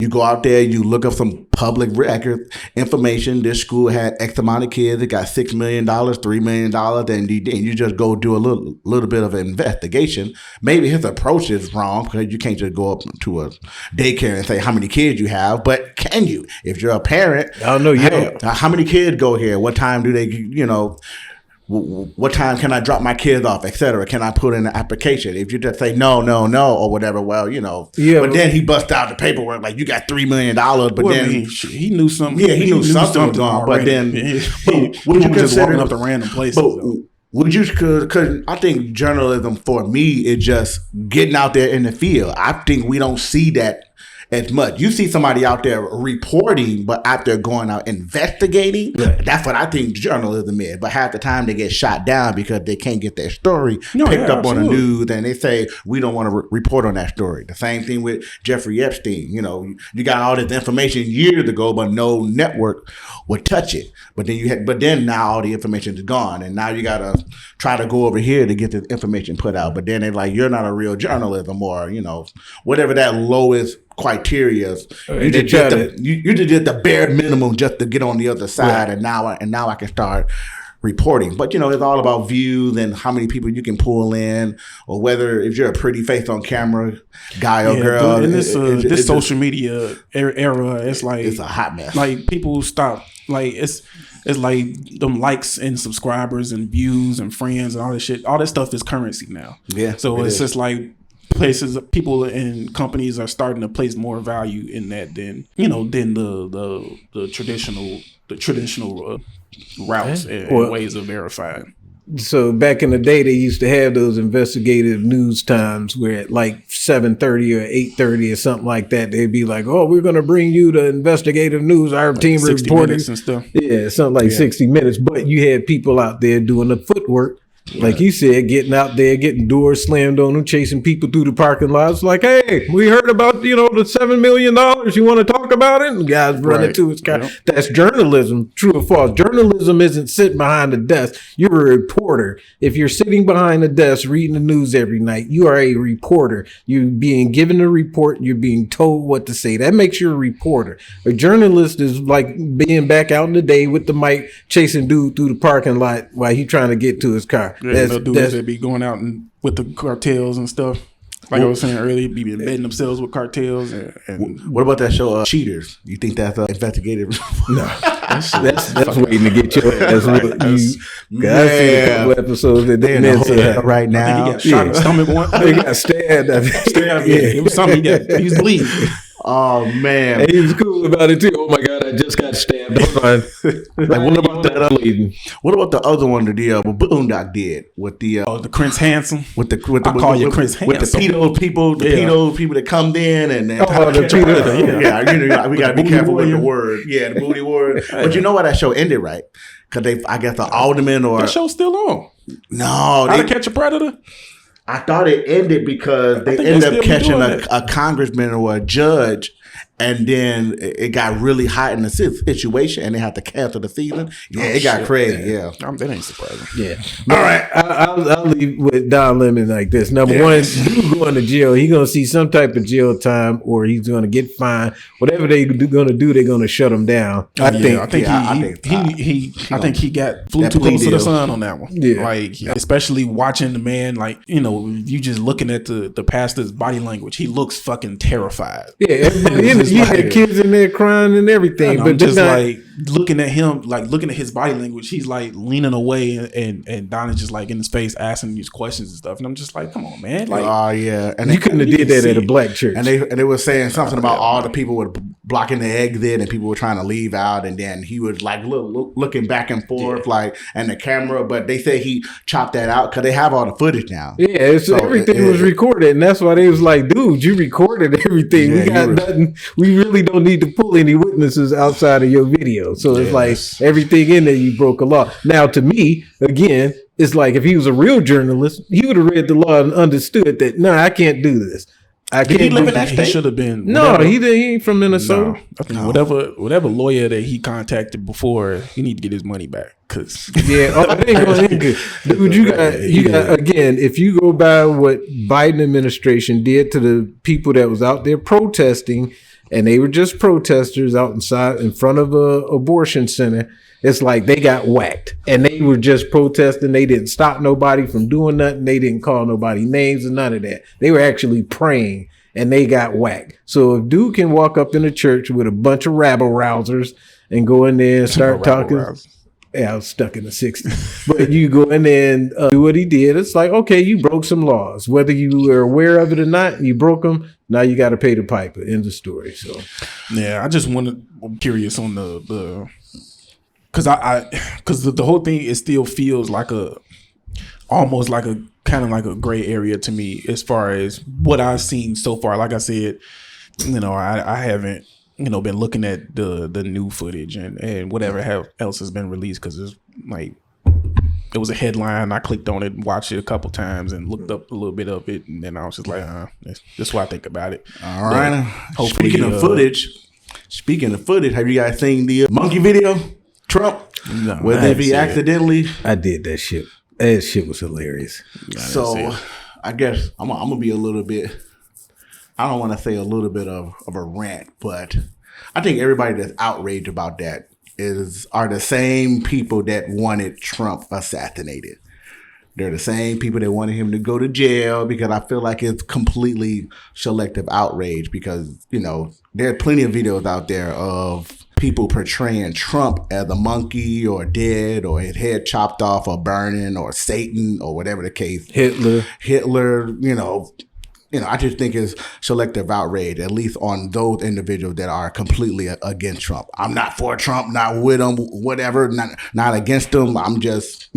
You go out there, you look up some public record information. This school had X amount of kids. It got $6 million, $3 million, and you just go do a little bit of an investigation. Maybe his approach is wrong because you can't just go up to a daycare and say how many kids you have. But can you? If you're a parent, I don't know. Yeah, how many kids go here? What time do they? What time can I drop my kids off, et cetera? Can I put in an application? If you just say no, or whatever, well, But then he busts out the paperwork like you got $3 million, but then he knew something. Yeah, he knew something was going. But then, would you just walking up to random places? Would you? Because I think journalism for me is just getting out there in the field. I think we don't see that as much. You see somebody out there reporting, but out there going out investigating. Right. That's what I think journalism is. But half the time they get shot down because they can't get their story picked up on the news, and they say we don't want to report on that story. The same thing with Jeffrey Epstein. You got all this information years ago, but no network would touch it. But then now all the information is gone, and now you gotta try to go over here to get the information put out. But then they're like, you're not a real journalism, or whatever that lowest criteria. You just did the bare minimum just to get on the other side, right. and now I can start reporting. But it's all about views and how many people you can pull in, or whether if you're a pretty face on camera, guy or girl. In this social media era, it's like it's a hot mess. Like people stop. Like it's like them likes and subscribers and views and friends and all this shit. All that stuff is currency now. Yeah. So it's just like people and companies are starting to place more value in that than the traditional routes and ways of verifying. So back in the day, they used to have those investigative news times where at like 7:30 or 8:30 or something like that, they'd be like, "Oh, we're going to bring you the investigative news. Our like team reporting and stuff." Yeah, something like 60 minutes. But you had people out there doing the footwork. Like you said, getting out there, getting doors slammed on them, chasing people through the parking lots. Like, hey, we heard about, the $7 million. You want to talk about it? And the guy's running to his car. Yep. That's journalism, true or false. Journalism isn't sitting behind the desk. You're a reporter. If you're sitting behind the desk reading the news every night, you are a reporter. You're being given a report. You're being told what to say. That makes you a reporter. A journalist is like being back out in the day with the mic, chasing dude through the parking lot while he's trying to get to his car. Yeah, the dudes that be going out and with the cartels and stuff. Like I was saying earlier, be embedding themselves with cartels. And what about that show, Cheaters? You think that's investigative? No, that's waiting to get your ass. I've seen a couple episodes that they in right now. He got shot in the stomach once. They got stabbed. It was something. He was bleeding. Oh man, and he was cool about it too. Oh my god, I just got stabbed. Like, what about that? What about the other one that the Boondock did with the Prince Handsome? With the Prince Handsome. With the pedo people, that come in and the pedo. We gotta be careful with the word. Yeah, the booty word. But you know why that show ended, right? Because I guess the alderman or that show's still on. No, How to Catch a Predator. I thought it ended because they ended up catching a congressman or a judge, and then it got really hot in the situation, and they had to cancel the season. Yeah, it got crazy. Yeah, that ain't surprising. Yeah. All right, I'll leave with Don Lemon like this. Number one, dude going to jail. He's gonna see some type of jail time, or he's gonna get fined. Whatever they're gonna do, they're gonna shut him down. I think he got flew too close to the sun on that one. Yeah, like especially watching the man. Like you just looking at the pastor's body language. He looks fucking terrified. Yeah. You had kids in there crying and everything, but just like looking at him, like looking at his body language, he's like leaning away, and Donna's just like in his face asking these questions and stuff, and I'm just like, come on, man, like, oh yeah, and you couldn't have did that at a black church, and they were saying something about all the people were blocking the exit, and people were trying to leave out, and then he was like looking back and forth, like, and the camera, but they said he chopped that out because they have all the footage now. Yeah, so everything was recorded, and that's why they was like, dude, you recorded everything. We got nothing. We really don't need to pull any witnesses outside of your video. So it's like everything in there, you broke a law. Now, to me, again, it's like if he was a real journalist, he would have read the law and understood that, no, I can't do this. I can't. Did he live in that state? He should have been. No, he ain't from Minnesota. No, I think whatever lawyer that he contacted before, he need to get his money back. Cause it ain't going to end good. Dude, you got again, if you go by what Biden administration did to the people that was out there protesting, and they were just protesters out inside in front of a abortion center. It's like they got whacked, and they were just protesting. They didn't stop nobody from doing nothing. They didn't call nobody names or none of that. They were actually praying, and they got whacked. So if dude can walk up in a church with a bunch of rabble rousers and go in there and start talking. Yeah, I was stuck in the 60s. But you go in there and do what he did. It's like, okay, you broke some laws. Whether you were aware of it or not, you broke them. Now you got to pay the piper. End of story. So, yeah, I just I'm curious on the because the whole thing, it still feels like almost like a kind of like a gray area to me as far as what I've seen so far. Like I said, I haven't been looking at the new footage and whatever else has been released, because it's like it was a headline. I clicked on it, watched it a couple times, and looked up a little bit of it, and then I was just like, that's what I think about it. All right. Speaking of footage, have you guys seen the monkey video? Trump? No, whether he accidentally. I did that shit. That shit was hilarious. So I guess I'm gonna be a little bit. I don't want to say a little bit of a rant, but I think everybody that's outraged about that are the same people that wanted Trump assassinated. They're the same people that wanted him to go to jail, because I feel like it's completely selective outrage, because, there are plenty of videos out there of people portraying Trump as a monkey or dead or his head chopped off or burning or Satan or whatever the case. Hitler, I just think it's selective outrage, at least on those individuals that are completely against Trump. I'm not for Trump, not with him, whatever, not against him. I'm just,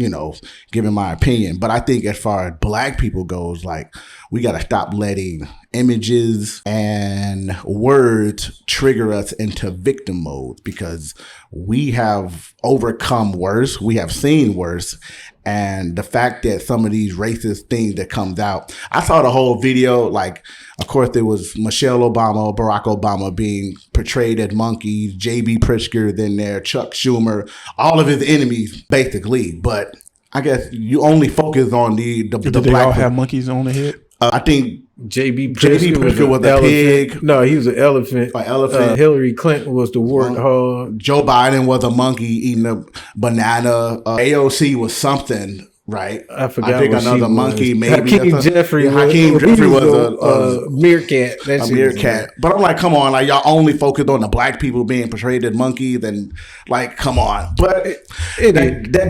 giving my opinion. But I think as far as black people goes, like, we got to stop letting images and words trigger us into victim mode, because we have overcome worse. We have seen worse. And the fact that some of these racist things that comes out, I saw the whole video. Like, of course, there was Michelle Obama, Barack Obama being portrayed as monkeys, J.B. Pritzker, then there, Chuck Schumer, all of his enemies, basically. But I guess you only focus on the Did black. They all have monkeys on the head? I think J.B. Pritzker was a pig. No, he was an elephant. An elephant. Hillary Clinton was the warthog. Joe Biden was a monkey eating a banana. AOC was something, right? I forgot. I think another monkey. Maybe Hakeem Jeffrey was a meerkat. A meerkat. But I'm like, come on, like, y'all only focused on the black people being portrayed as monkeys, and like, come on. But that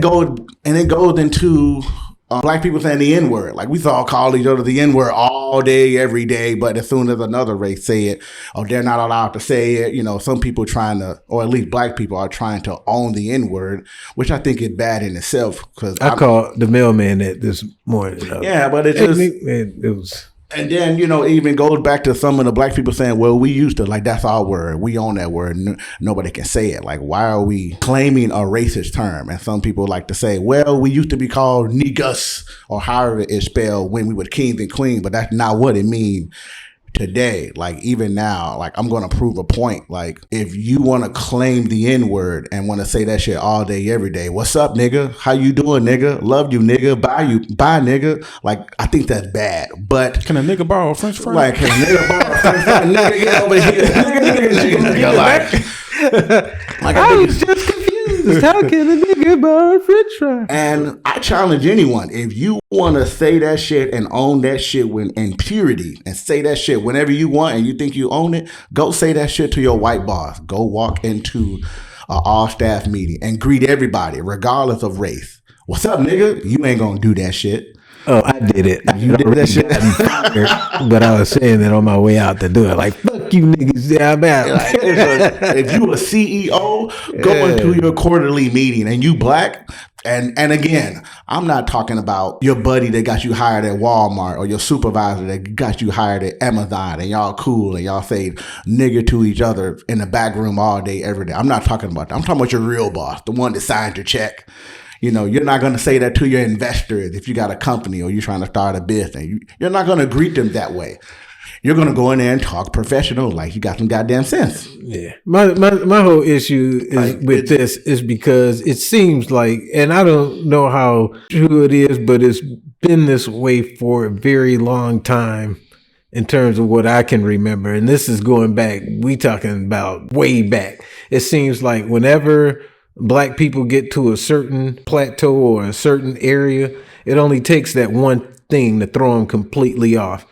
goes into black people saying the N-word. Like, we all call each other the N-word all day, every day, but as soon as another race say it, they're not allowed to say it. Some people trying to, or at least black people are trying to own the N-word, which I think is bad in itself. Because I called the mailman that this morning. Yeah, but it was... And then, it even goes back to some of the black people saying, well, we used to, like, that's our word. We own that word. Nobody can say it. Like, why are we claiming a racist term? And some people like to say, well, we used to be called niggas, or however it's spelled, when we were kings and queens, but that's not what it means today. Like, even now, like, I'm going to prove a point. Like, if you want to claim the N-word and want to say that shit all day, every day, what's up, nigga? How you doing, nigga? Love you, nigga. Bye, nigga. Like, I think that's bad. But can a nigga borrow a French fry? Like, can a nigga borrow a French fry? Nigga, get over here. Like, I was just confused. How can a nigga borrow a French fry? And I challenge anyone, if you want to say that shit and own that shit in purity, and say that shit whenever you want and you think you own it, go say that shit to your white boss. Go walk into an all-staff meeting and greet everybody, regardless of race. What's up, nigga? You ain't gonna do that shit. Oh, I did it. You did that shit. But I was saying that on my way out to do it. Like, fuck you niggas. Yeah, I'm out. Like, if you a CEO, go into your quarterly meeting and you black. And again, I'm not talking about your buddy that got you hired at Walmart, or your supervisor that got you hired at Amazon, and y'all cool and y'all say nigger to each other in the back room all day, every day. I'm not talking about that. I'm talking about your real boss, the one that signed your check. You're not going to say that to your investors if you got a company or you're trying to start a business. You're not going to greet them that way. You're going to go in there and talk professional like you got some goddamn sense. Yeah. My whole issue with this is because it seems like, and I don't know how true it is, but it's been this way for a very long time. in terms of what I can remember. And this is going back, we talking about way back. It seems like whenever black people get to a certain plateau or a certain area, it only takes that one thing to throw them completely off.